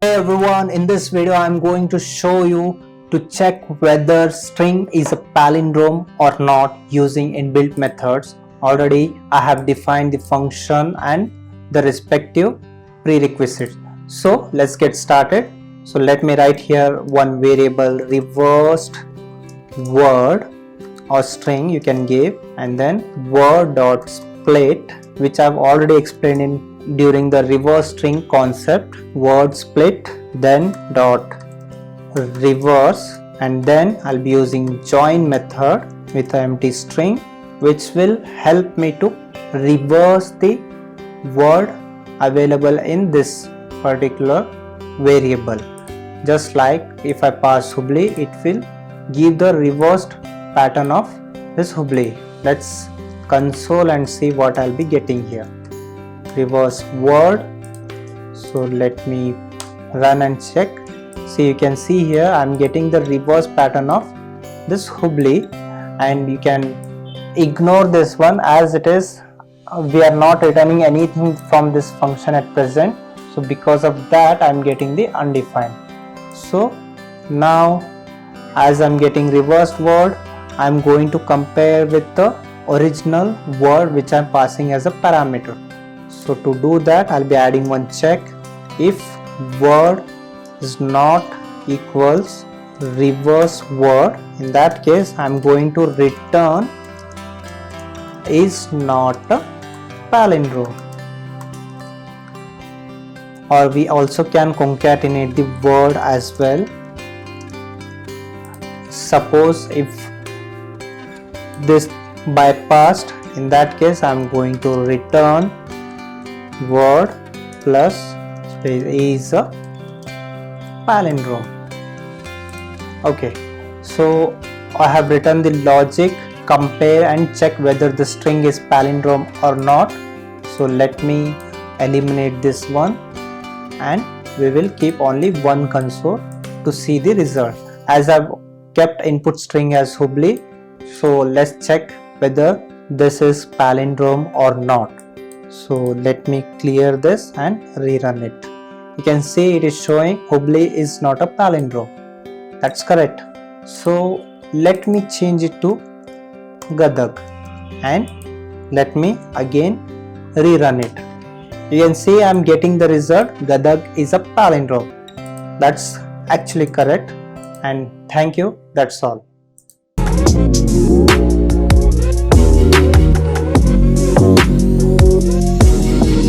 Hey everyone, in this video I'm going to show you to check whether string is a palindrome or not using inbuilt methods. Already I have defined the function and the respective prerequisites. So let's get started. So let me write here one variable reversed word or string you can give, and then word dot split, which I've already explained in during the reverse string concept. Word split, then dot reverse, and then I'll be using join method with an empty string, which will help me to reverse the word available in this particular variable. Just like if I pass Hubli, it will give the reversed pattern of this Hubli. Let's console and see what I'll be getting here. Reverse word. So let me run and check. See, you can see here I'm getting the reverse pattern of this Hubli, and you can ignore this one as it is. We are not returning anything from this function at present, so because of that I'm getting the undefined. So now as I'm getting reversed word, I'm going to compare with the original word which I'm passing as a parameter. So to do that, I'll be adding one check. If word is not equals reverse word, in that case I'm going to return is not a palindrome. Or we also can concatenate the word as well. Suppose if this bypassed, in that case I'm going to return word plus space is a palindrome. Okay, so I have written the logic, compare and check whether the string is palindrome or not. So let me eliminate this one, and we will keep only one console to see the result. As I've kept input string as Hubli, so let's check whether this is palindrome or not. So let me clear this and rerun it. You can see it is showing Hubli is not a palindrome. That's correct. So let me change it to Gadag and let me again rerun it. You can see I'm getting the result. Gadag is a palindrome. That's actually correct. And thank you. That's all.